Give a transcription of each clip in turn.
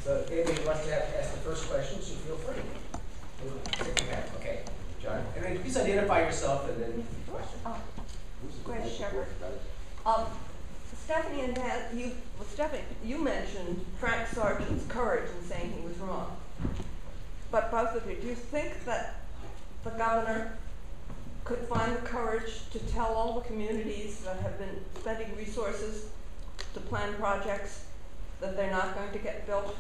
So if anybody wants to ask the first question, so feel free. Okay, John. And then please identify yourself and then the question. Grace Shepherd. Stephanie and Stephanie, you mentioned Frank Sargent's courage in saying he was wrong. But both of you, do you think that the governor could find the courage to tell all the communities that have been spending resources to plan projects that they're not going to get built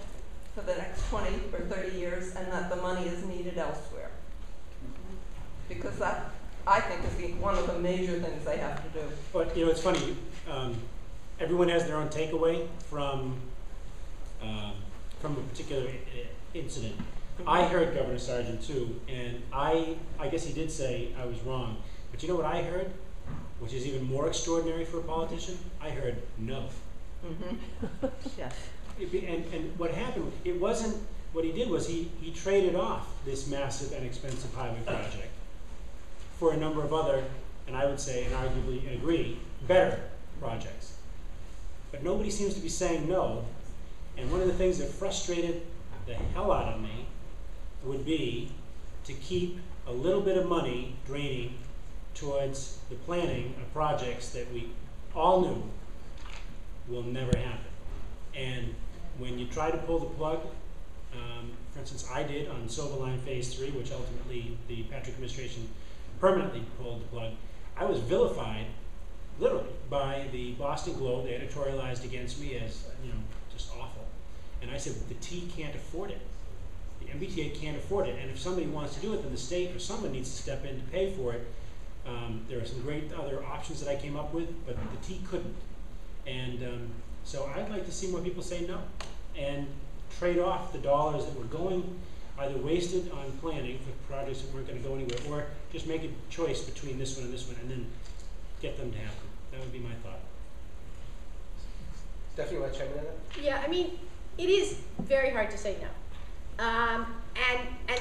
for the next 20 or 30 years and that the money is needed elsewhere? Because that, I think, is one of the major things they have to do. But, you know, it's funny. Everyone has their own takeaway from a particular incident. I heard Governor Sargent too, and I guess he did say I was wrong. But you know what I heard, which is even more extraordinary for a politician? I heard no. Mm-hmm. Yes. And what happened, it wasn't, what he did was he traded off this massive and expensive highway project for a number of other, and I would say, and arguably agree, better projects. But nobody seems to be saying no. And one of the things that frustrated the hell out of me would be to keep a little bit of money draining towards the planning of projects that we all knew will never happen. And when you try to pull the plug, for instance, I did on Silver Line Phase 3, which ultimately the Patrick administration permanently pulled the plug, I was vilified, literally, by the Boston Globe. They editorialized against me as, you know, just awful. And I said, the T can't afford it. The MBTA can't afford it. And if somebody wants to do it, then the state or someone needs to step in to pay for it. There are some great other options that I came up with, but the T couldn't. And so I'd like to see more people say no and trade off the dollars that were going either wasted on planning for projects that weren't going to go anywhere, or just make a choice between this one and then get them to happen. That would be my thought. Stephanie, you want to chime in on that? Yeah, I mean, it is very hard to say no. And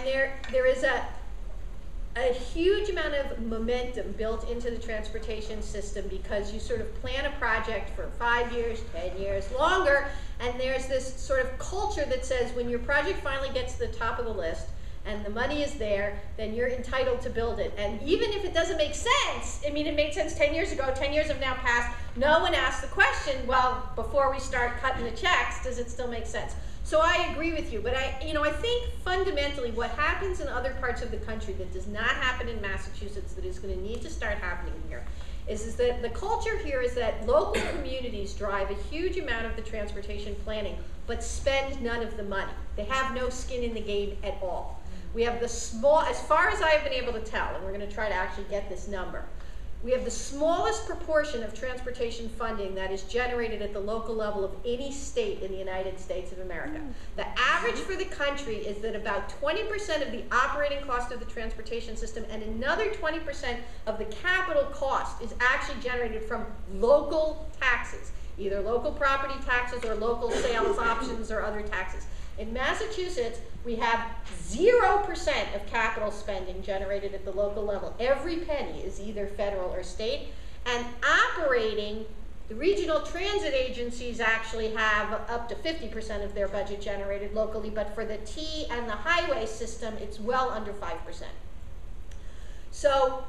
there is a huge amount of momentum built into the transportation system because you sort of plan a project for 5 years, 10 years, longer, and there's this sort of culture that says when your project finally gets to the top of the list and the money is there, then you're entitled to build it. And even if it doesn't make sense, I mean, it made sense 10 years ago, 10 years have now passed, no one asked the question, well, before we start cutting the checks, does it still make sense? So I agree with you, but I think fundamentally what happens in other parts of the country that does not happen in Massachusetts that is going to need to start happening here is that the culture here is that local communities drive a huge amount of the transportation planning, but spend none of the money. They have no skin in the game at all. We have the small, as far as I have been able to tell, and we're going to try to actually get this number, we have the smallest proportion of transportation funding that is generated at the local level of any state in the United States of America. The average for the country is that about 20% of the operating cost of the transportation system and another 20% of the capital cost is actually generated from local taxes, either local property taxes or local sales options or other taxes. In Massachusetts, we have 0% of capital spending generated at the local level. Every penny is either federal or state. And operating, the regional transit agencies actually have up to 50% of their budget generated locally, but for the T and the highway system, it's well under 5%. So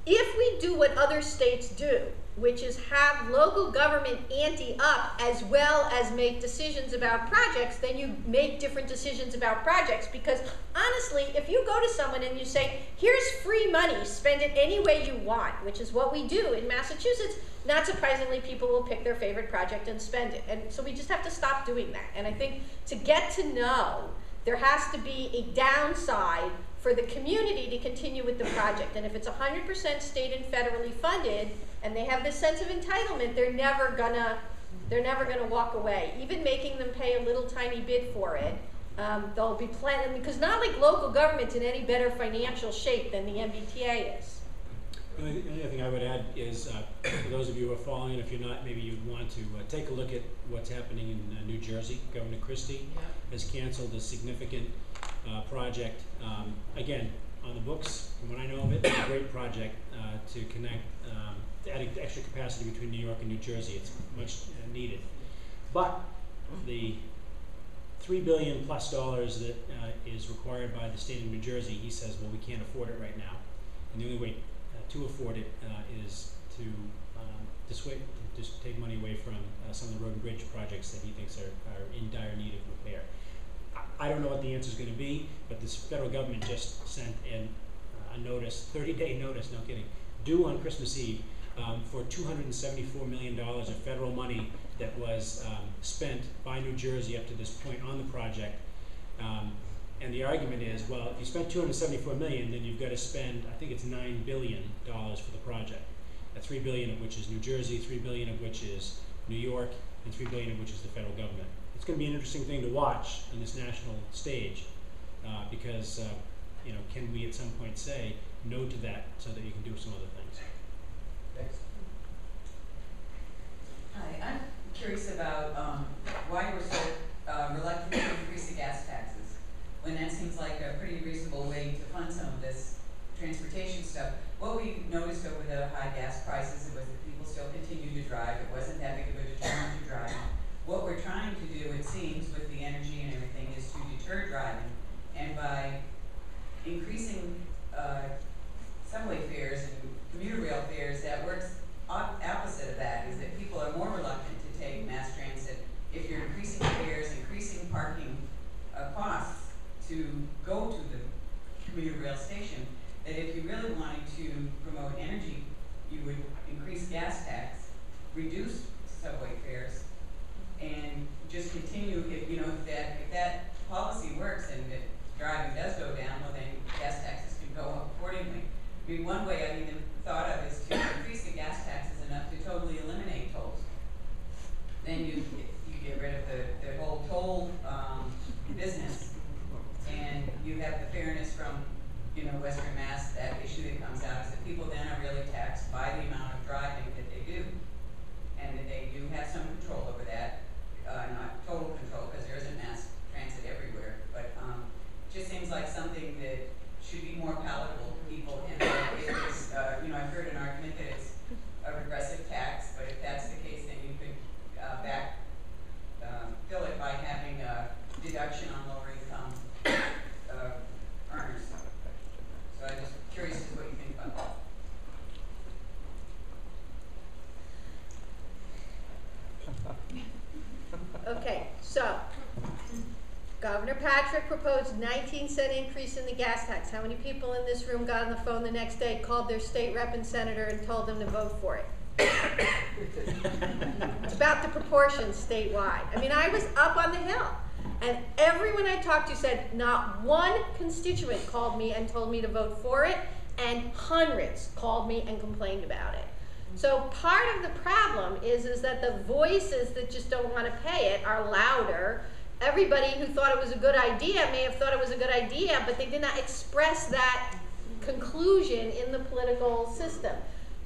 if we do what other states do, which is have local government ante up as well as make decisions about projects, then you make different decisions about projects. Because honestly, if you go to someone and you say, here's free money, spend it any way you want, which is what we do in Massachusetts, not surprisingly, people will pick their favorite project and spend it. And so we just have to stop doing that. And I think to get to know, there has to be a downside for the community to continue with the project. And if it's 100% state and federally funded, and they have this sense of entitlement, they're never gonna walk away. Even making them pay a little tiny bit for it, they'll be planning, because not like local government's in any better financial shape than the MBTA is. The only thing I would add is, for those of you who are following, if you're not, maybe you'd want to take a look at what's happening in New Jersey. Governor Christie has canceled a significant project, again, on the books, from what I know of it, it's a great project to connect, to add extra capacity between New York and New Jersey. It's much needed. But the $3 billion plus that is required by the state of New Jersey, he says, well, we can't afford it right now. And the only way to afford it is to just take money away from some of the road and bridge projects that he thinks are in dire need of repair. I don't know what the answer is going to be, but the federal government just sent in a notice, 30-day notice, no kidding, due on Christmas Eve, for $274 million of federal money that was spent by New Jersey up to this point on the project. And the argument is, well, if you spent $274 million, then you've got to spend, I think it's $9 billion for the project. $3 billion of which is New Jersey, $3 billion of which is New York, and $3 billion of which is the federal government. It's going to be an interesting thing to watch on this national stage, because can we at some point say no to that so that you can do some other things? Next. Hi, I'm curious about why you were so reluctant to increase the gas taxes, when that seems like a pretty reasonable way to fund some of this transportation stuff. What we noticed over the high gas prices was that people still continued to drive. It wasn't that big of a deterrent to driving. What we're trying to do, it seems, with the energy and everything, is to deter driving. And by increasing subway fares and commuter rail fares, that works opposite of that, is that people are more reluctant to take mass transit if you're increasing fares, increasing parking costs to go to the commuter rail station. That if you really wanted to promote energy, you would increase gas tax, reduce subway fares, and just continue. If that policy works and that driving does go down, well then gas taxes can go up accordingly. I mean, one way I've even thought of is to increase the gas taxes enough to totally eliminate tolls. Then you get rid of the whole toll business, and you have the fairness from Western Mass. That issue that comes out is that people then are really taxed by the amount of driving that they do, and that they do have some control over that. Not total control, because there isn't mass transit everywhere, but it just seems like something that should be more palatable to people. And if it's, I've heard an argument that it's a regressive tax, but if that's the case, then you could fill it by having a deduction on lower income earners. So I'm just curious as to what you think about that. Okay, so Governor Patrick proposed 19-cent increase in the gas tax. How many people in this room got on the phone the next day, called their state rep and senator and told them to vote for it? It's about the proportions statewide. I mean, I was up on the Hill, and everyone I talked to said not one constituent called me and told me to vote for it, and hundreds called me and complained about it. So part of the problem is that the voices that just don't want to pay it are louder. Everybody who thought it was a good idea may have thought it was a good idea, but they did not express that conclusion in the political system.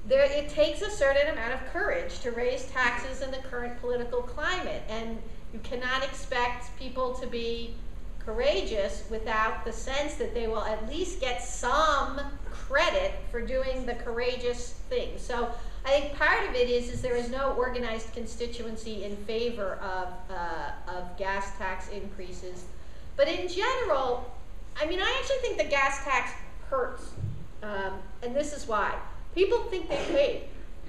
It takes a certain amount of courage to raise taxes in the current political climate, and you cannot expect people to be courageous without the sense that they will at least get some credit for doing the courageous thing. So I think part of it is there is no organized constituency in favor of gas tax increases. But in general, I mean, I actually think the gas tax hurts, and this is why. People think they paid.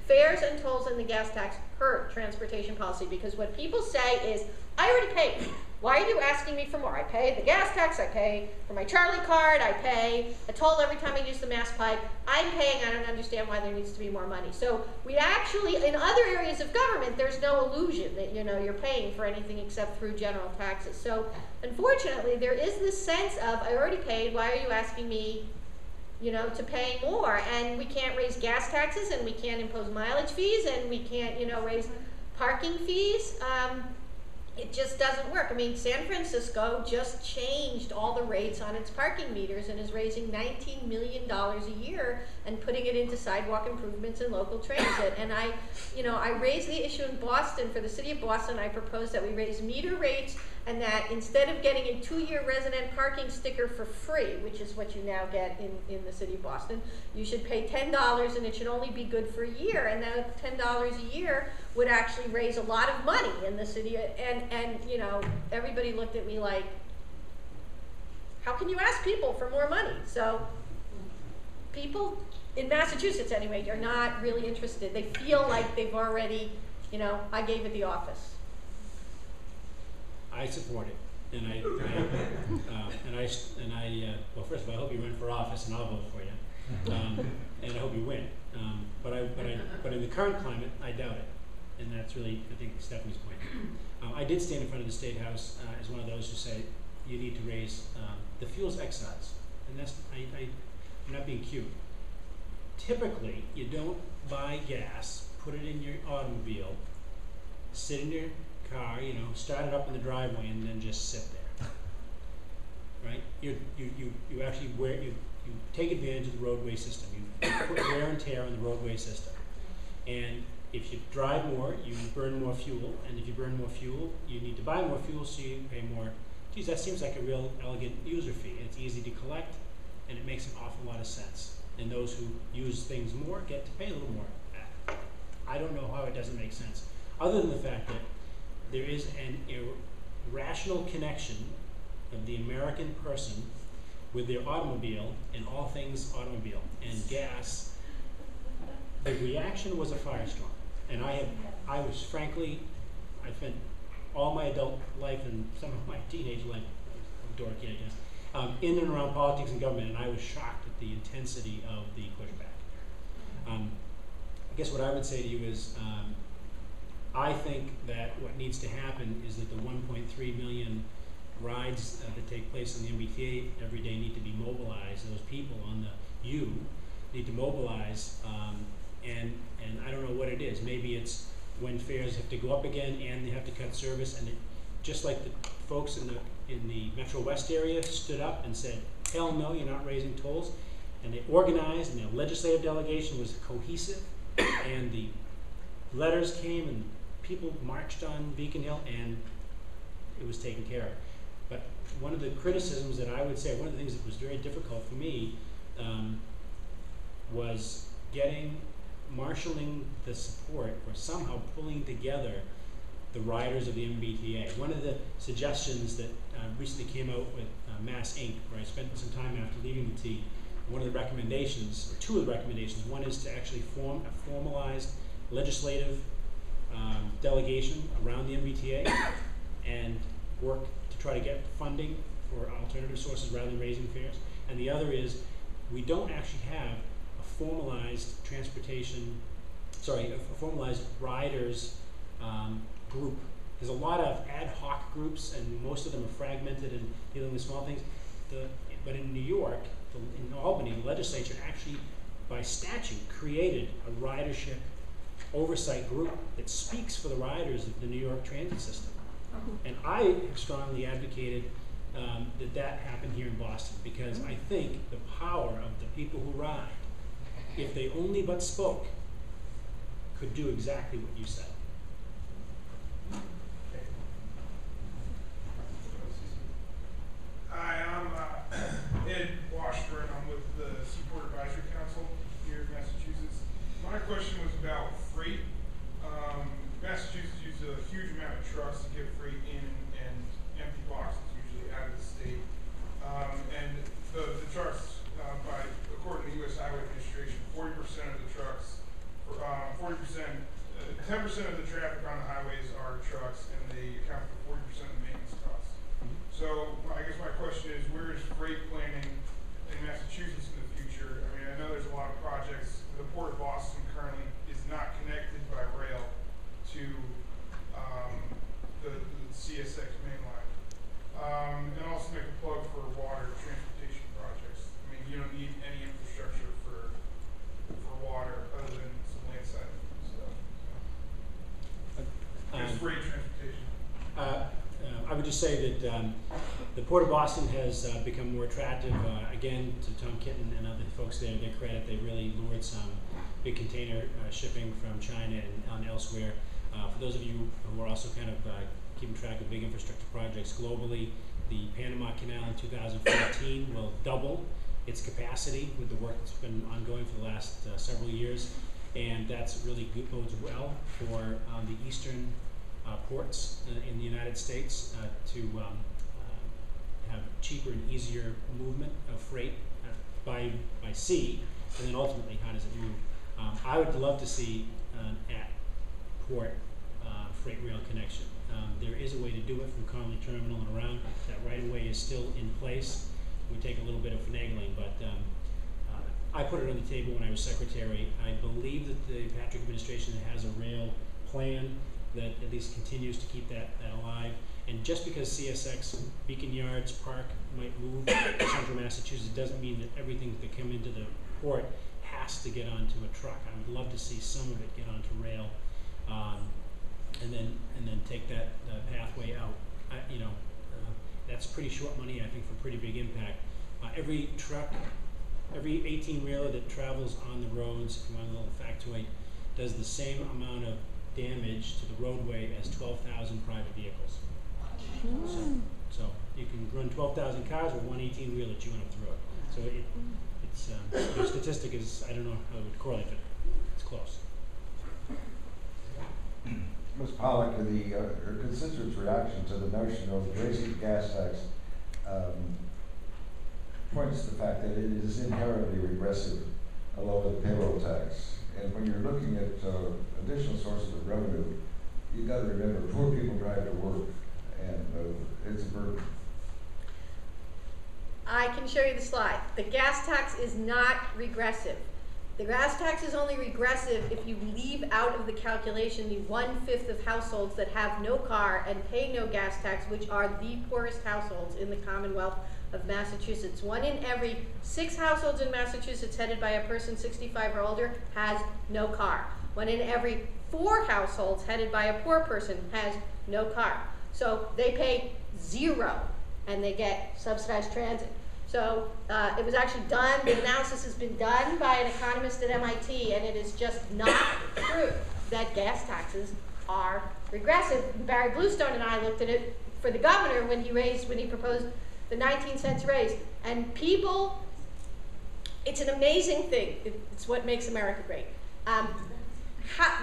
Fares and tolls and the gas tax hurt transportation policy, because what people say is, I already paid. Why are you asking me for more? I pay the gas tax, I pay for my Charlie card, I pay a toll every time I use the Mass Pike. I'm paying, I don't understand why there needs to be more money. So we actually, in other areas of government, there's no illusion that you're paying for anything except through general taxes. So unfortunately, there is this sense of, I already paid, why are you asking me to pay more? And we can't raise gas taxes, and we can't impose mileage fees, and we can't, raise parking fees. It just doesn't work. I mean, San Francisco just changed all the rates on its parking meters and is raising $19 million a year and putting it into sidewalk improvements and local transit. And I raised the issue in Boston. For the city of Boston, I proposed that we raise meter rates and that instead of getting a 2-year resident parking sticker for free, which is what you now get in the city of Boston, you should pay $10 and it should only be good for a year. And that $10 a year would actually raise a lot of money in the city. And you know, everybody looked at me like, how can you ask people for more money? So people in Massachusetts anyway are not really interested. They feel like they've already, you know, I gave it the office. I support it, and well, first of all, I hope you run for office, and I'll vote for you, and I hope you win. But in the current climate, I doubt it, and that's really, I think, Stephanie's point. I did stand in front of the State House as one of those who say you need to raise the fuels excise, and that's I'm not being cute. Typically, you don't buy gas, put it in your automobile, sit in your car, you know, start it up in the driveway, and then just sit there. Right? You actually you take advantage of the roadway system. You put wear and tear on the roadway system. And if you drive more, you burn more fuel. And if you burn more fuel, you need to buy more fuel, so you pay more. Geez, that seems like a real elegant user fee. It's easy to collect, and it makes an awful lot of sense. And those who use things more get to pay a little more. I don't know how it doesn't make sense, other than the fact that there is an irrational connection of the American person with their automobile and all things automobile and gas. The reaction was a firestorm, and I was frankly, I spent all my adult life and some of my teenage life, I'm a dork, I guess, in and around politics and government, and I was shocked at the intensity of the pushback. I guess what I would say to you is, I think that what needs to happen is that the 1.3 million rides that take place on the MBTA every day need to be mobilized. Those people on the U need to mobilize, and I don't know what it is. Maybe it's when fares have to go up again and they have to cut service, and just like the folks in the Metro West area stood up and said, hell no, you're not raising tolls, and they organized, and the legislative delegation was cohesive, and the letters came and people marched on Beacon Hill, and it was taken care of. But one of the criticisms that I would say, one of the things that was very difficult for me was marshaling the support, or somehow pulling together the riders of the MBTA. One of the suggestions that recently came out with Mass Inc., where I spent some time after leaving the T, one of the recommendations, or two of the recommendations, one is to actually form a formalized legislative delegation around the MBTA and work to try to get funding for alternative sources rather than raising fares. And the other is, we don't actually have a formalized a formalized riders group. There's a lot of ad hoc groups, and most of them are fragmented and dealing with small things. But in New York, in Albany, the legislature actually, by statute, created a ridership oversight group that speaks for the riders of the New York transit system. And I have strongly advocated that happen here in Boston, because I think the power of the people who ride, if they only but spoke, could do exactly what you said. Hi, I'm Ed Washburn. I'm with the Seaport Advisory Council here in Massachusetts. My question was about freight. Massachusetts uses a huge amount of trucks to get freight in and empty boxes, usually out of the state. And the trucks, according to the U.S. Highway Administration, 40% of the trucks, 10% of the traffic on the highways are trucks, and they account for 40% of the maintenance costs. So I guess my question is, where is freight planning in Massachusetts in the future? I mean, I know there's a lot of projects. The Port of Boston currently is not connected by rail to the CSX main line. And also make a plug for water transportation projects. I mean, you don't need any infrastructure for water other than some landside stuff. There's freight transportation. I would just say that the Port of Boston has become more attractive. Again, to Tom Kitten and other folks there, their credit, they really lured some big container shipping from China and elsewhere. For those of you who are also kind of keeping track of big infrastructure projects globally. The Panama Canal in 2014 will double its capacity with the work that's been ongoing for the last several years, and that's really good, bodes well for the eastern ports in the United States to have cheaper and easier movement of freight by sea, and then ultimately how does it move? I would love to see at port freight rail connection. There is a way to do it from Conley Terminal and around. That right of way is still in place. We take a little bit of finagling, but I put it on the table when I was secretary. I believe that the Patrick administration has a rail plan that at least continues to keep that alive. And just because CSX, Beacon Yards, Park might move to central Massachusetts doesn't mean that everything that come into the port has to get onto a truck. I would love to see some of it get onto rail, and then take that pathway out. That's pretty short money, I think, for pretty big impact. Every truck, every 18-wheeler that travels on the roads, if you want a little factoid, does the same amount of damage to the roadway as 12,000 private vehicles. So you can run 12,000 cars with one 18-wheeler chewing up the road. So it's the statistic is, I don't know how it would correlate, but it's close. Ms. Pollock, her constituents' reaction to the notion of raising the gas tax points to the fact that it is inherently regressive along with the payroll tax. And when you're looking at additional sources of revenue, you've got to remember poor people drive to work, and it's a burden. I can show you the slide. The gas tax is not regressive. The gas tax is only regressive if you leave out of the calculation the 1/5 of households that have no car and pay no gas tax, which are the poorest households in the Commonwealth of Massachusetts. 1 in every 6 households in Massachusetts headed by a person 65 or older has no car. 1 in every 4 households headed by a poor person has no car. So they pay 0 and they get subsidized transit. So it was actually done, the analysis has been done by an economist at MIT, and it is just not true that gas taxes are regressive. Barry Bluestone and I looked at it for the governor when he proposed the 19 cents raise. And people, it's an amazing thing. It's what makes America great.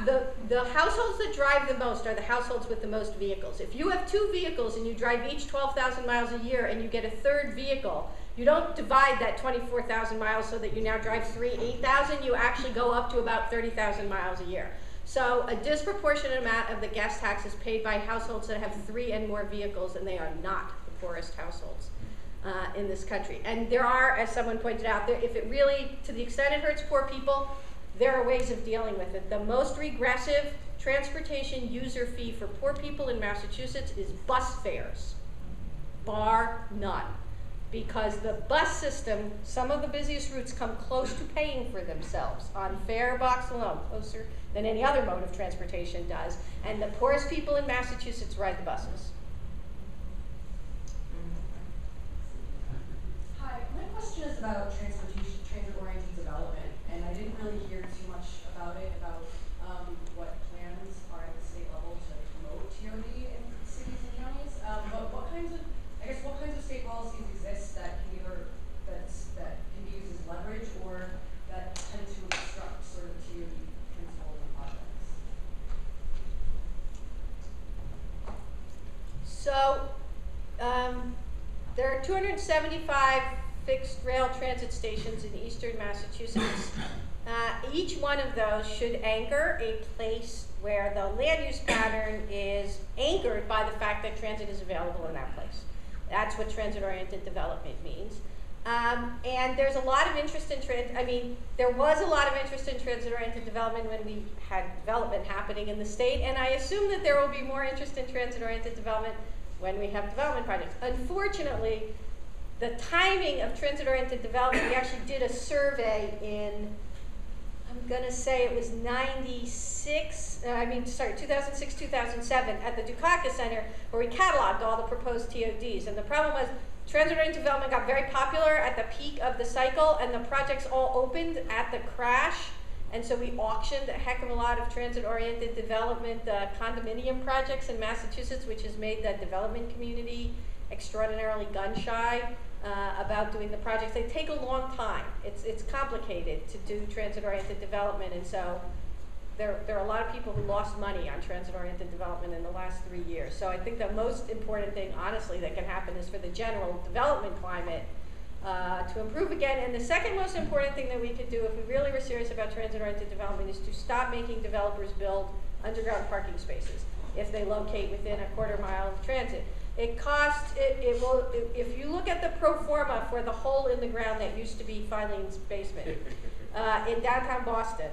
The households that drive the most are the households with the most vehicles. If you have 2 vehicles and you drive each 12,000 miles a year and you get a 3rd vehicle, you don't divide that 24,000 miles so that you now drive 8,000. You actually go up to about 30,000 miles a year. So a disproportionate amount of the gas tax is paid by households that have 3 and more vehicles, and they are not the poorest households in this country. And there are, as someone pointed out, if it really, to the extent it hurts poor people, there are ways of dealing with it. The most regressive transportation user fee for poor people in Massachusetts is bus fares, bar none. Because the bus system, some of the busiest routes come close to paying for themselves on fare box alone, closer than any other mode of transportation does. And the poorest people in Massachusetts ride the buses. Hi, my question is about transit-oriented development, and I didn't really hear too much about it, about what plans are at the state level to promote TOD in cities and counties. But what kinds of state policies exist that can either that can be used as leverage or that tend to obstruct sort of TOD principles and projects? So there are 275 fixed rail transit stations in eastern Massachusetts. Each one of those should anchor a place where the land use pattern is anchored by the fact that transit is available in that place. That's what transit-oriented development means. And there's a lot of interest in there was a lot of interest in transit-oriented development when we had development happening in the state, and I assume that there will be more interest in transit-oriented development when we have development projects. Unfortunately, the timing of transit-oriented development, we actually did a survey in, I'm gonna say it was 2006, 2007 at the Dukakis Center, where we cataloged all the proposed TODs. And the problem was transit-oriented development got very popular at the peak of the cycle, and the projects all opened at the crash. And so we auctioned a heck of a lot of transit-oriented development condominium projects in Massachusetts, which has made the development community extraordinarily gun-shy about doing the projects. They take a long time. It's complicated to do transit-oriented development, and so there are a lot of people who lost money on transit-oriented development in the last 3 years. So I think the most important thing, honestly, that can happen is for the general development climate to improve again. And the second most important thing that we could do if we really were serious about transit-oriented development is to stop making developers build underground parking spaces if they locate within a quarter mile of transit. It costs, if you look at the pro forma for the hole in the ground that used to be Filene's basement in downtown Boston,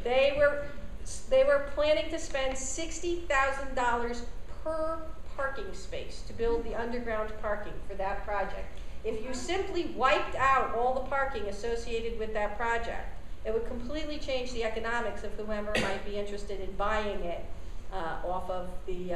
they were planning to spend $60,000 per parking space to build the underground parking for that project. If you simply wiped out all the parking associated with that project, it would completely change the economics of whoever might be interested in buying it off of the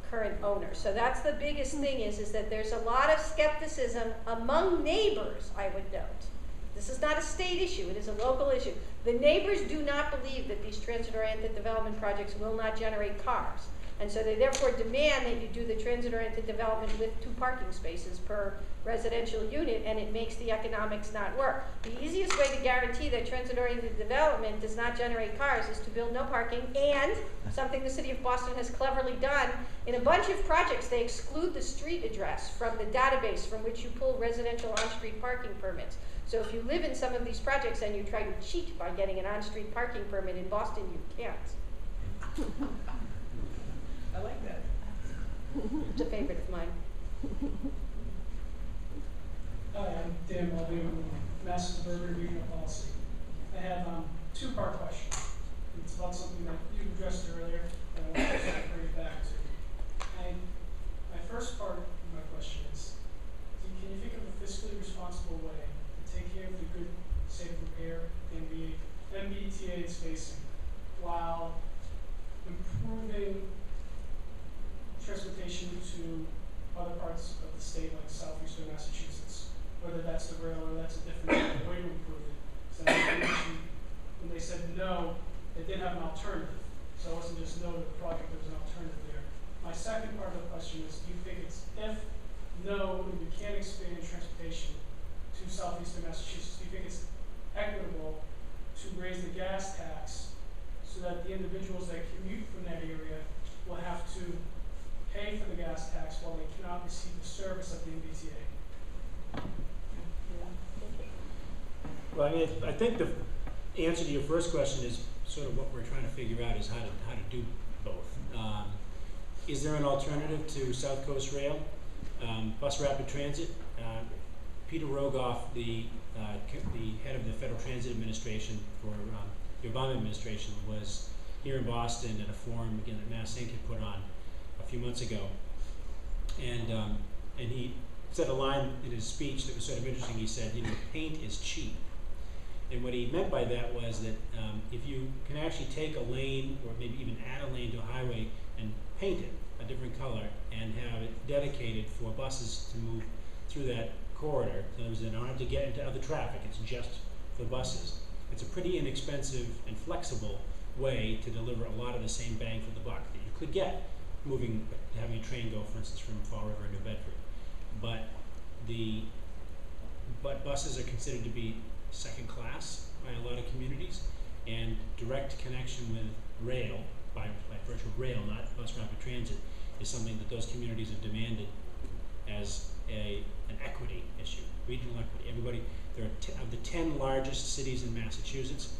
current owner. So that's the biggest thing is that there's a lot of skepticism among neighbors, I would note. This is not a state issue, it is a local issue. The neighbors do not believe that these transit-oriented development projects will not generate cars. And so they therefore demand that you do the transit-oriented development with 2 parking spaces per residential unit, and it makes the economics not work. The easiest way to guarantee that transit-oriented development does not generate cars is to build no parking, and something the city of Boston has cleverly done, in a bunch of projects they exclude the street address from the database from which you pull residential on-street parking permits. So if you live in some of these projects and you try to cheat by getting an on-street parking permit in Boston, you can't. I like that. It's a favorite of mine. Hi, I'm Dan Mulvey with Mass Suburban Regional Policy. I have 2-part question. It's about something that you addressed earlier, and I want to bring it back to. My first part of my question is, can you think of a fiscally responsible way to take care of the good, safe repair the MBTA is facing while improving transportation to other parts of the state, like southeastern Massachusetts, whether that's the rail or that's a different way to improve it. So when they said no, they did have an alternative. So it wasn't just no to the project, there was an alternative there. My second part of the question is, do you think it's, if no, we can't expand transportation to southeastern Massachusetts, do you think it's equitable to raise the gas tax so that the individuals that commute from that area will have to pay for the gas tax while they cannot receive the service of the MBTA? Well, I mean, I think the answer to your first question is sort of what we're trying to figure out is how to do both. Is there an alternative to South Coast Rail? Bus Rapid Transit? Peter Rogoff, the head of the Federal Transit Administration for the Obama administration, was here in Boston at a forum again that Mass Inc. had put on a few months ago, and he said a line in his speech that was sort of interesting. He said, paint is cheap. And what he meant by that was that if you can actually take a lane or maybe even add a lane to a highway and paint it a different color and have it dedicated for buses to move through that corridor, in other words, they don't have to get into other traffic, it's just for buses. It's a pretty inexpensive and flexible way to deliver a lot of the same bang for the buck that you could get having a train go, for instance, from Fall River to New Bedford. But buses are considered to be second class by a lot of communities, and direct connection with rail, by virtue of rail, not bus rapid transit, is something that those communities have demanded as an equity issue, regional equity. Everybody, there are of the 10 largest cities in Massachusetts,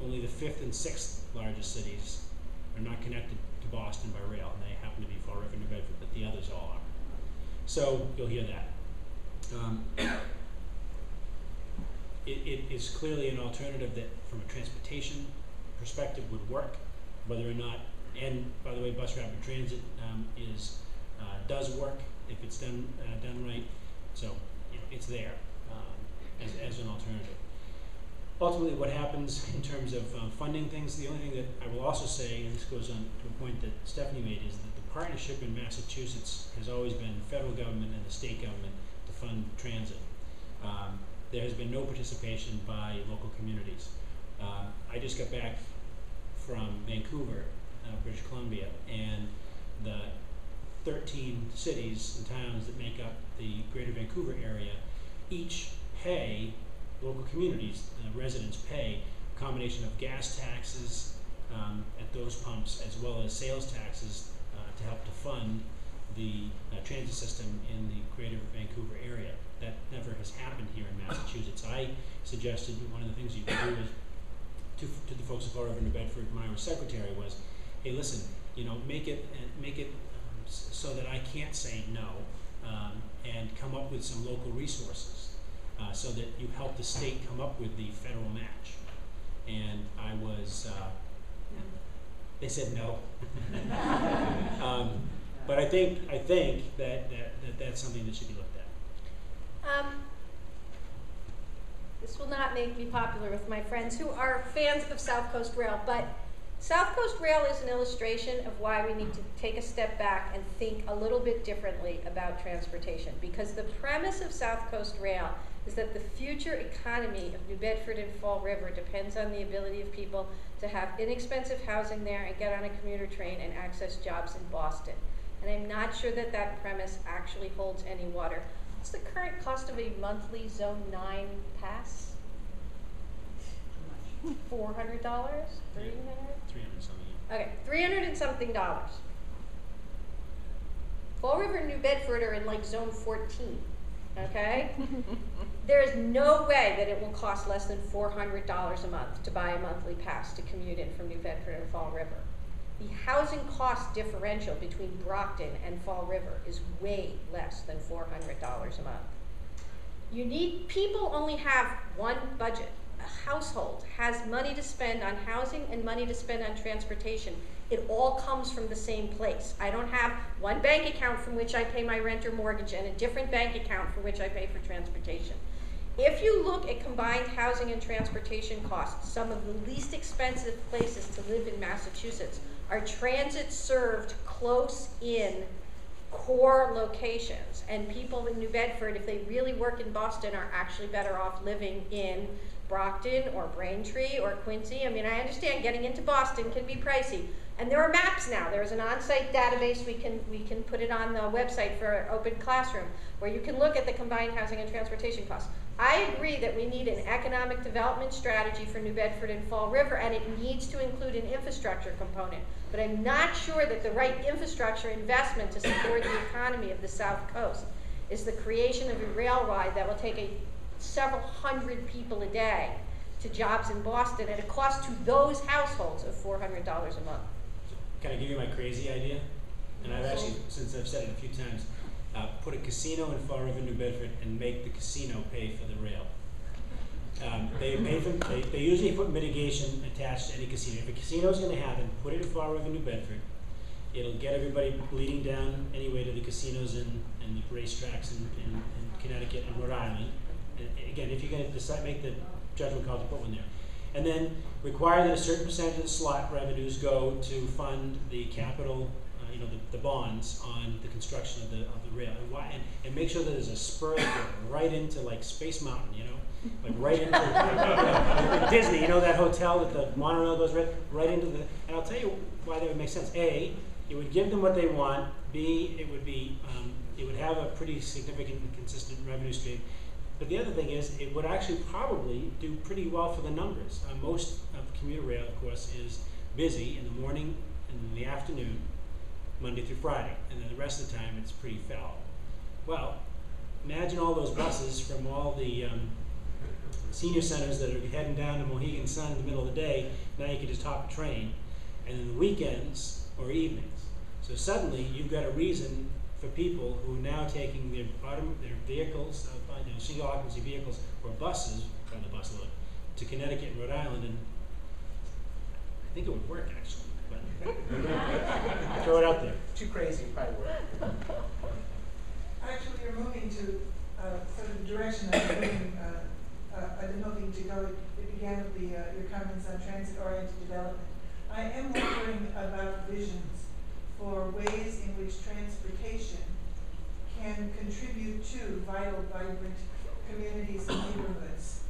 only the 5th and 6th largest cities are not connected to Boston by rail, and they happen to be Fall River and New Bedford, but the others all are. So you'll hear that. It is clearly an alternative that, from a transportation perspective, would work. Whether or not, and by the way, bus rapid transit does work if it's done right. So it's there as an alternative. Ultimately, what happens in terms of funding things, the only thing that I will also say, and this goes on to a point that Stephanie made, is that the partnership in Massachusetts has always been the federal government and the state government to fund transit. There has been no participation by local communities. I just got back from Vancouver, British Columbia, and the 13 cities and towns that make up the greater Vancouver area each pay, local communities, residents pay a combination of gas taxes at those pumps as well as sales taxes to help to fund the transit system in the greater Vancouver area. That never has happened here in Massachusetts. I suggested one of the things you could do is to the folks of Fall River, New Bedford, when I was secretary, was, hey, listen, make it so that I can't say no, and come up with some local resources so that you help the state come up with the federal match. And I was, they said no. But I think that's something that should be looked at. This will not make me popular with my friends who are fans of South Coast Rail, but South Coast Rail is an illustration of why we need to take a step back and think a little bit differently about transportation. Because the premise of South Coast Rail is that the future economy of New Bedford and Fall River depends on the ability of people to have inexpensive housing there and get on a commuter train and access jobs in Boston. And I'm not sure that that premise actually holds any water. What's the current cost of a monthly Zone 9 pass? $400? $300? 300 something. Okay, $300 and something. Fall River and New Bedford are in like Zone 14. Okay? There is no way that it will cost less than $400 a month to buy a monthly pass to commute in from New Bedford and Fall River. The housing cost differential between Brockton and Fall River is way less than $400 a month. People only have one budget. A household has money to spend on housing and money to spend on transportation. It all comes from the same place. I don't have one bank account from which I pay my rent or mortgage and a different bank account from which I pay for transportation. If you look at combined housing and transportation costs, some of the least expensive places to live in Massachusetts are transit-served, close-in, core locations. And people in New Bedford, if they really work in Boston, are actually better off living in Brockton or Braintree or Quincy. I mean, I understand getting into Boston can be pricey. And there are maps now. There's an on-site database. We can put it on the website for Open Classroom, where you can look at the combined housing and transportation costs. I agree that we need an economic development strategy for New Bedford and Fall River, and it needs to include an infrastructure component. But I'm not sure that the right infrastructure investment to support the economy of the South Coast is the creation of a rail ride that will take several hundred people a day to jobs in Boston at a cost to those households of $400 a month. Can I give you my crazy idea? And I've actually, since I've said it a few times, put a casino in Fall River, New Bedford, and make the casino pay for the rail. They usually put mitigation attached to any casino. If a casino is going to happen, put it in Fall River, New Bedford. It'll get everybody bleeding down anyway to the casinos and the racetracks in Connecticut and Rhode Island. And again, if you're going to decide, make the judgment call to put one there. And then require that a certain percentage of the slot revenues go to fund the capital, the bonds on the construction of the rail, and make sure that there's a spur right into like Space Mountain, like right into like Disney, that hotel that the monorail goes right into the. And I'll tell you why that would make sense. A, it would give them what they want. B, it would have a pretty significant and consistent revenue stream. But the other thing is, it would actually probably do pretty well for the numbers. Most of commuter rail, of course, is busy in the morning and in the afternoon, Monday through Friday, and then the rest of the time it's pretty foul. Well, imagine all those buses from all the senior centers that are heading down to Mohegan Sun in the middle of the day. Now you can just hop a train, and then the weekends or evenings. So suddenly you've got a reason for people who are now taking their vehicles, single occupancy vehicles or buses from the bus load to Connecticut and Rhode Island, and I think it would work actually. But throw it out there. Too crazy, probably work. Actually, you're moving to sort of the direction I've been hoping to go. It began with your comments on transit-oriented development. I am wondering about visions for ways in which transportation can contribute to vital, vibrant communities and neighborhoods.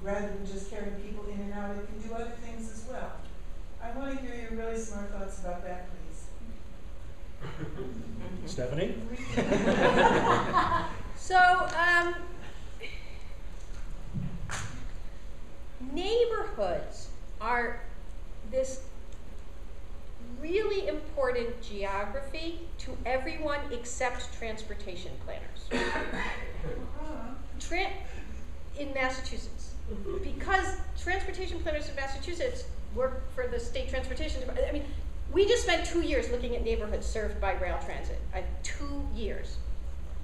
rather than just carrying people in and out, it can do other things as well. I want to hear your really smart thoughts about that, please. Stephanie? So, neighborhoods are this really important geography to everyone except transportation planners. In Massachusetts. Because transportation planners in Massachusetts work for the state transportation department. I mean, we just spent 2 years looking at neighborhoods served by rail transit. 2 years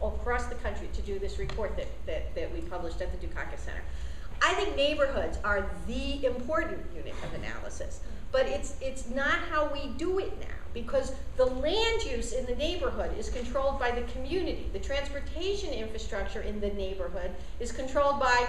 across the country to do this report that we published at the Dukakis Center. I think neighborhoods are the important unit of analysis, but it's not how we do it now, because the land use in the neighborhood is controlled by the community. The transportation infrastructure in the neighborhood is controlled by,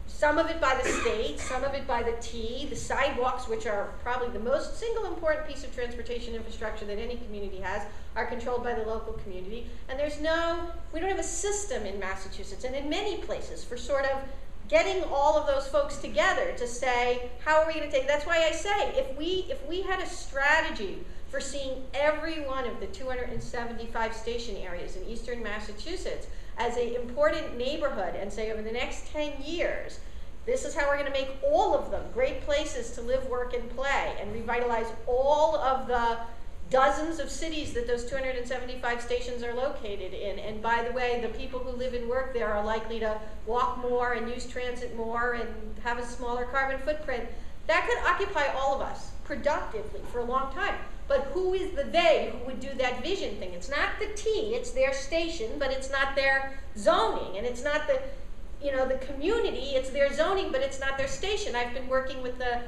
some of it by the state, some of it by the T. The sidewalks, which are probably the most single important piece of transportation infrastructure that any community has, are controlled by the local community. And we don't have a system in Massachusetts and in many places for sort of getting all of those folks together to say, how are we going to take, that's why I say, if we had a strategy for seeing every one of the 275 station areas in eastern Massachusetts as an important neighborhood and say over the next 10 years, this is how we're going to make all of them great places to live, work, and play, and revitalize all of the dozens of cities that those 275 stations are located in. And by the way, the people who live and work there are likely to walk more and use transit more and have a smaller carbon footprint. That could occupy all of us productively for a long time. But who is the they who would do that vision thing? It's not the T, it's their station, but it's not their zoning, and it's not the community, it's their zoning, but it's not their station. I've been working with the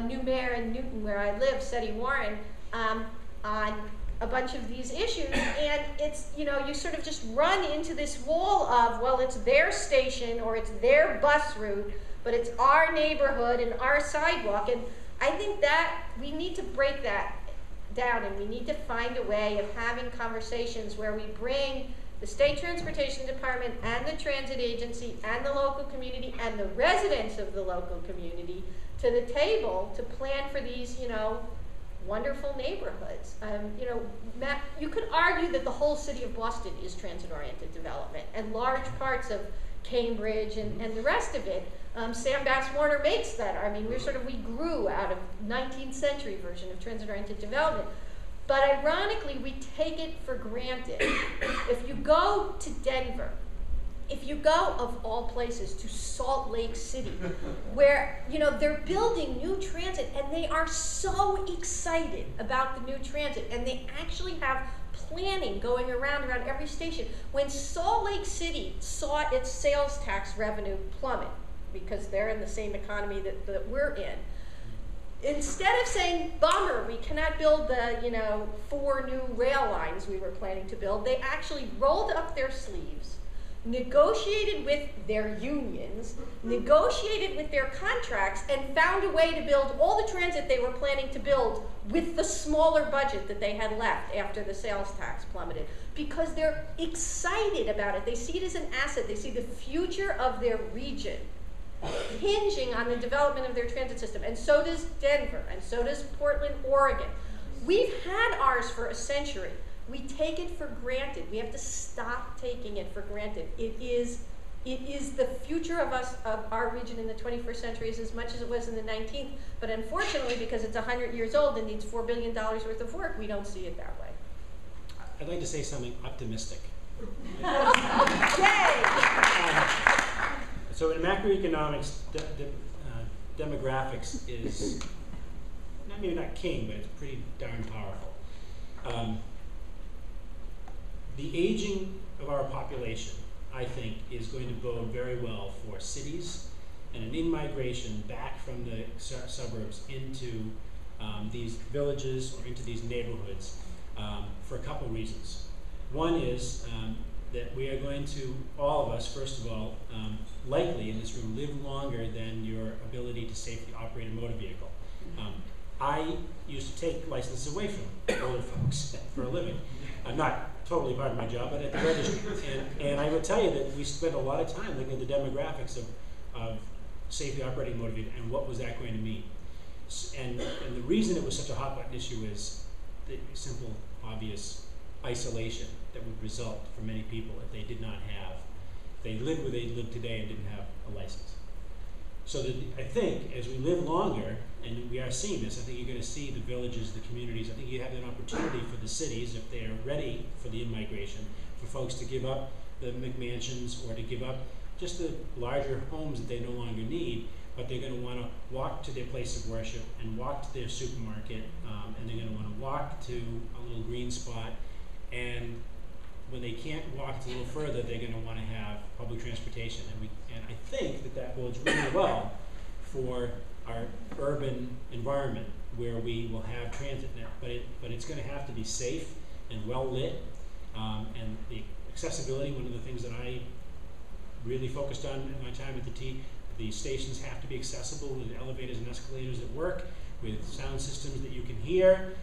new mayor in Newton, where I live, Seti Warren, on a bunch of these issues, and it's, you sort of just run into this wall of, well, it's their station or it's their bus route, but it's our neighborhood and our sidewalk. And I think that we need to break that down, and we need to find a way of having conversations where we bring the state transportation department and the transit agency and the local community and the residents of the local community to the table to plan for these, wonderful neighborhoods. Matt, you could argue that the whole city of Boston is transit-oriented development, and large parts of Cambridge and the rest of it. Sam Bass-Warner makes that. I mean, we grew out of 19th century version of transit-oriented development. But ironically, we take it for granted. If you go to Denver, if you go, of all places, to Salt Lake City, where, they're building new transit, and they are so excited about the new transit, and they actually have planning going around every station. When Salt Lake City saw its sales tax revenue plummet, because they're in the same economy that we're in, instead of saying, bummer, we cannot build the, 4 new rail lines we were planning to build, they actually rolled up their sleeves, negotiated with their unions, negotiated with their contracts, and found a way to build all the transit they were planning to build with the smaller budget that they had left after the sales tax plummeted. Because they're excited about it. They see it as an asset. They see the future of their region hinging on the development of their transit system. And so does Denver, and so does Portland, Oregon. We've had ours for a century. We take it for granted. We have to stop taking it for granted. It is the future of our region in the 21st century as much as it was in the 19th. But unfortunately, because it's 100 years old and needs $4 billion worth of work, we don't see it that way. I'd like to say something optimistic. Yay! So in macroeconomics, demographics is maybe not king, but it's pretty darn powerful. The aging of our population, I think, is going to bode very well for cities and an in-migration back from the suburbs into these villages or into these neighborhoods for a couple reasons. One is that we are going to, all of us, first of all, likely in this room, live longer than your ability to safely operate a motor vehicle. I used to take licenses away from older folks for a living. I'm not totally part of my job, but at the registry. And I would tell you that we spend a lot of time looking at the demographics of safely operating mode vehicle, and what was that going to mean? And the reason it was such a hot button issue is the simple, obvious isolation that would result for many people if they did not have, they lived where they live today and didn't have a license. So that I think as we live longer, and we are seeing this, I think you're going to see the villages, the communities. I think you have an opportunity for the cities, if they are ready for the in-migration, for folks to give up the McMansions or to give up just the larger homes that they no longer need, but they're going to want to walk to their place of worship and walk to their supermarket, and they're going to want to walk to a little green spot. And when they can't walk a little further, they're going to want to have public transportation. And I think that bodes really well for our urban environment where we will have transit net, but it's going to have to be safe and well lit, and the accessibility. One of the things that I really focused on in my time at the T, the stations have to be accessible with elevators and escalators that work, with sound systems that you can hear,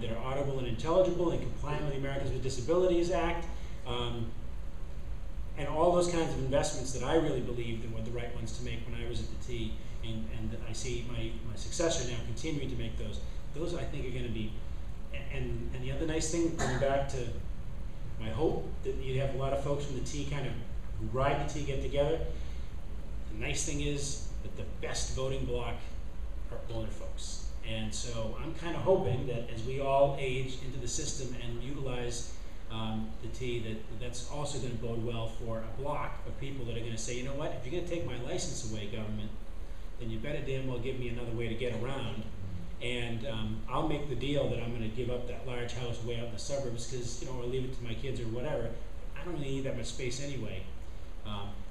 that are audible and intelligible and compliant with the Americans with Disabilities Act, and all those kinds of investments that I really believed were the right ones to make when I was at the T, and I see my successor now continuing to make those. Those I think are going to be, and the other nice thing, going back to my hope that you have a lot of folks from the T kind of who ride the T get together. The nice thing is that the best voting bloc are older folks. And so I'm kind of hoping that as we all age into the system and utilize the T, that's also going to bode well for a block of people that are going to say, you know what, if you're going to take my license away, government, then you better damn well give me another way to get around. And I'll make the deal that I'm going to give up that large house way out in the suburbs because, or leave it to my kids or whatever. I don't really need that much space anyway.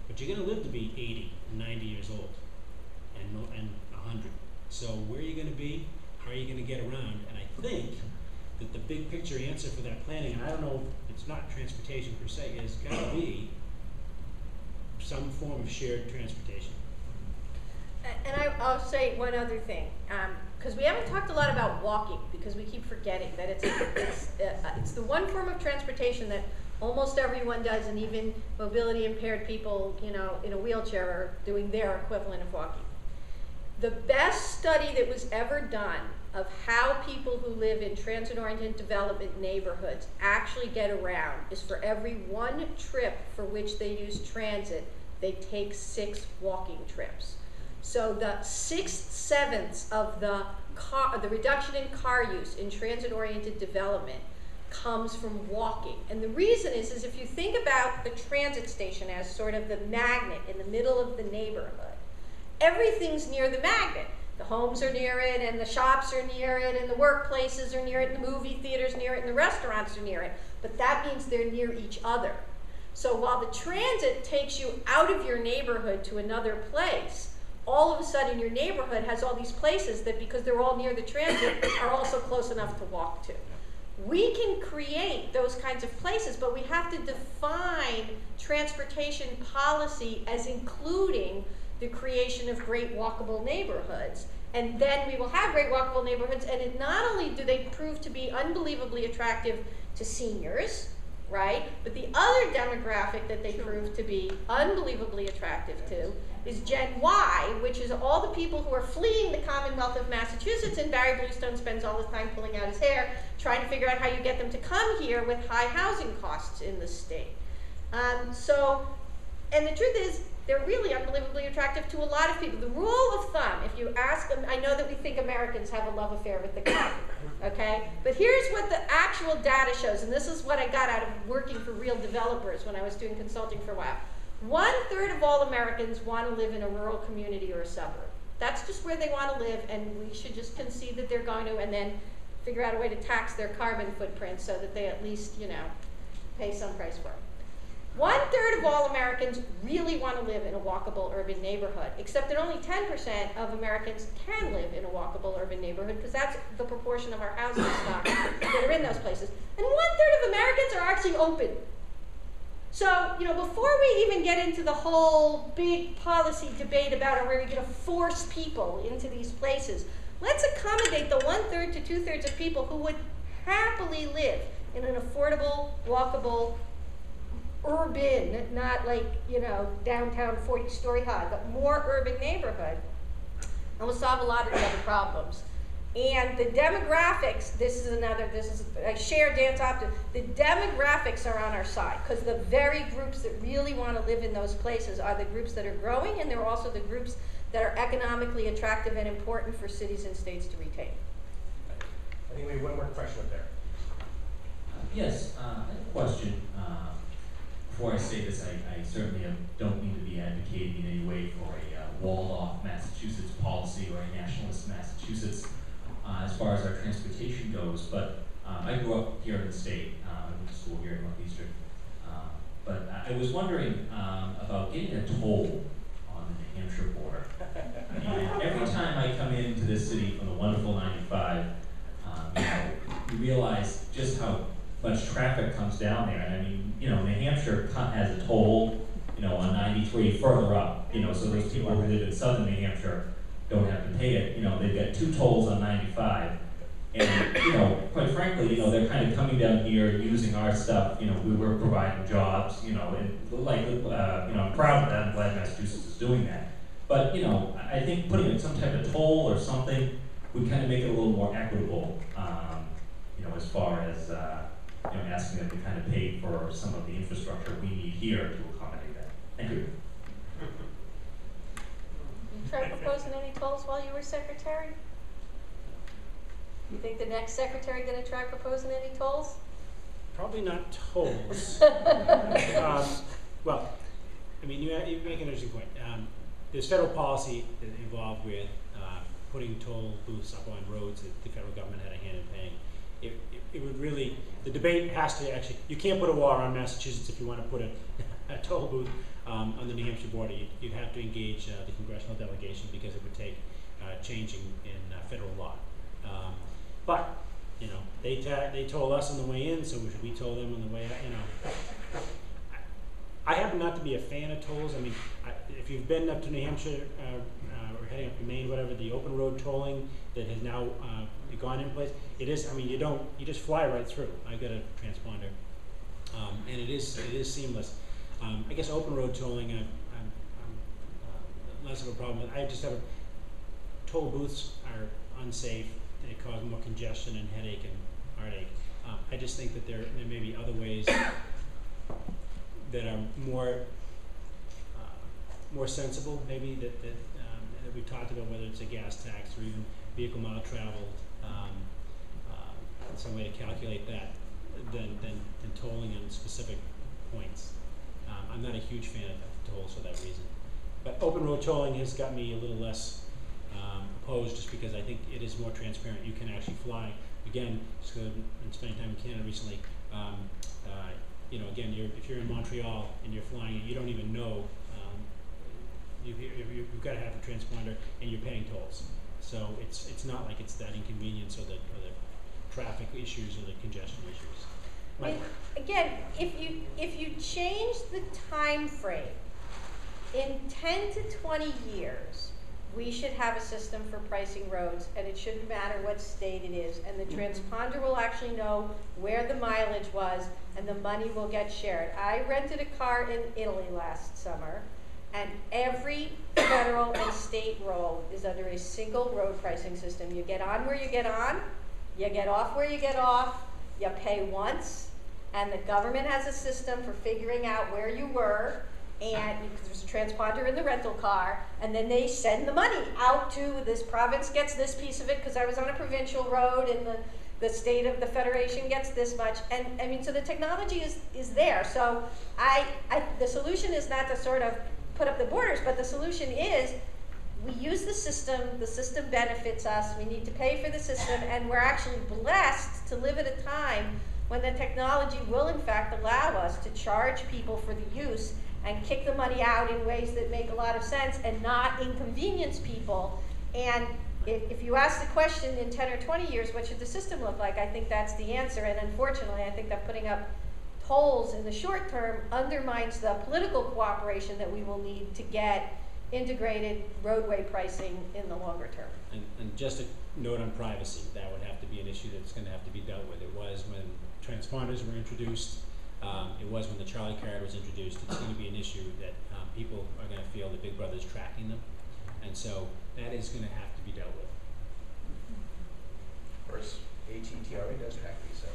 But you're going to live to be 80, 90 years old, and 100. So where are you going to be? How are you going to get around? And I think that the big picture answer for that planning, and I don't know if it's not transportation per se, is got to be some form of shared transportation. And I'll say one other thing, because we haven't talked a lot about walking, because we keep forgetting that it's the one form of transportation that almost everyone does, and even mobility impaired people, in a wheelchair are doing their equivalent of walking. The best study that was ever done of how people who live in transit-oriented development neighborhoods actually get around is for every one trip for which they use transit, they take 6 walking trips. So the 6/7 of the reduction in car use in transit-oriented development comes from walking. And the reason is if you think about the transit station as sort of the magnet in the middle of the neighborhood, everything's near the magnet. The homes are near it, and the shops are near it, and the workplaces are near it, and the movie theaters near it, and the restaurants are near it. But that means they're near each other. So while the transit takes you out of your neighborhood to another place, all of a sudden your neighborhood has all these places that, because they're all near the transit, are also close enough to walk to. We can create those kinds of places, but we have to define transportation policy as including the creation of great walkable neighborhoods. And then we will have great walkable neighborhoods, and not only do they prove to be unbelievably attractive to seniors, right, but the other demographic that they prove to be unbelievably attractive to is Gen Y, which is all the people who are fleeing the Commonwealth of Massachusetts, and Barry Bluestone spends all his time pulling out his hair trying to figure out how you get them to come here with high housing costs in the state. And the truth is, they're really unbelievably attractive to a lot of people. The rule of thumb, if you ask them, I know that we think Americans have a love affair with the car, okay? But here's what the actual data shows, and this is what I got out of working for real developers when I was doing consulting for a while. 1/3 of all Americans want to live in a rural community or a suburb. That's just where they want to live, and we should just concede that they're going to, and then figure out a way to tax their carbon footprint so that they at least, pay some price for it. 1/3 of all Americans really want to live in a walkable urban neighborhood, except that only 10% of Americans can live in a walkable urban neighborhood, because that's the proportion of our housing stock that are in those places. And 1/3 of Americans are actually open. So, before we even get into the whole big policy debate about are we going to force people into these places, let's accommodate the 1/3 to 2/3 of people who would happily live in an affordable, walkable urban, not like, you know, downtown 40-story high, but more urban neighborhood, and will solve a lot of the other problems. And the demographics, I share Dan's optimism, the demographics are on our side, because the very groups that really want to live in those places are the groups that are growing, and they're also the groups that are economically attractive and important for cities and states to retain. I think we have one more question up there. Yes, I have a question. Before I say this, I certainly don't mean to be advocating in any way for a walled-off Massachusetts policy or a nationalist Massachusetts as far as our transportation goes, but I grew up here in the state. I went to school here in Northeastern. But I was wondering about getting a toll on the New Hampshire border. And every time I come into this city from the wonderful 95, you know, you realize just how much traffic comes down there. And I mean, you know, New Hampshire has a toll, you know, on 93 further up, you know, so those people who live in southern New Hampshire don't have to pay it. You know, they've got 2 tolls on 95. And, you know, quite frankly, you know, they're kind of coming down here using our stuff. You know, we were providing jobs, you know, and like, you know, I'm proud of that. I'm glad Massachusetts is doing that. But, you know, I think putting in some type of toll or something would kind of make it a little more equitable, you know, as far as, you know, asking them to kind of pay for some of the infrastructure we need here to accommodate that. Thank you. You tried proposing any tolls while you were secretary? You think the next secretary going to try proposing any tolls? Probably not tolls. Well, I mean, you make an interesting point. There's federal policy that involved with putting toll booths up on roads that the federal government had a hand in paying. It would really, the debate has to actually, you can't put a wall around Massachusetts if you want to put a toll booth on the New Hampshire border. You'd have to engage the congressional delegation because it would take changing in federal law. But, you know, they told us on the way in, so should we told them on the way out, you know. I happen not to be a fan of tolls. I mean, if you've been up to New Hampshire or heading up to Maine, whatever, the open road tolling that has now gone in place, it is, I mean, you just fly right through. I've got a transponder, and it is seamless. I guess open road tolling, I'm less of a problem with. I just have toll booths are unsafe. They cause more congestion and headache and heartache. I just think that there may be other ways that are more sensible, maybe that we've talked about, whether it's a gas tax or even vehicle mile traveled, some way to calculate that than tolling on specific points. I'm not a huge fan of tolls for that reason. But open road tolling has got me a little less opposed, just because I think it is more transparent. You can actually fly. Again, just because I've been spending time in Canada recently, you know, again, if you're in Montreal and you're flying, you don't even know, you've got to have the transponder and you're paying tolls. So it's not like it's that inconvenience or the traffic issues or the congestion issues. Again, if you change the time frame, in 10 to 20 years, we should have a system for pricing roads, and it shouldn't matter what state it is, and the transponder will actually know where the mileage was, and the money will get shared. I rented a car in Italy last summer, and every federal and state road is under a single road pricing system. You get on where you get on, you get off where you get off, you pay once, and the government has a system for figuring out where you were, and there's a transponder in the rental car, and then they send the money out to this province gets this piece of it because I was on a provincial road, and the state of the federation gets this much. And I mean, so the technology is there. So the solution is not to sort of put up the borders, but the solution is we use the system benefits us, we need to pay for the system, and we're actually blessed to live at a time when the technology will in fact allow us to charge people for the use and kick the money out in ways that make a lot of sense and not inconvenience people. And if you ask the question in 10 or 20 years, what should the system look like? I think that's the answer. And unfortunately, I think that putting up tolls in the short term undermines the political cooperation that we will need to get integrated roadway pricing in the longer term. And just a note on privacy, that would have to be an issue that's going to have to be dealt with. It was when transponders were introduced. it was when the Charlie card was introduced. It's going to be an issue that people are going to feel that Big Brother's tracking them, and so that is going to have to be dealt with. Of course, AT&T already does track these, so.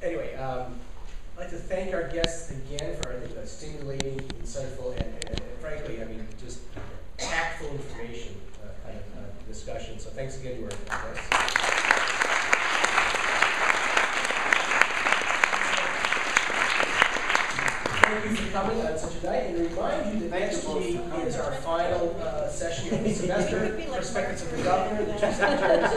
Anyway, I'd like to thank our guests again for, I think, a stimulating, insightful, and frankly, I mean, just tactful information kind of discussion. So thanks again to our guests. Thank you for coming on such a night, and remind you that next week is our final session of the semester, Perspectives of the Governor, the two secretaries.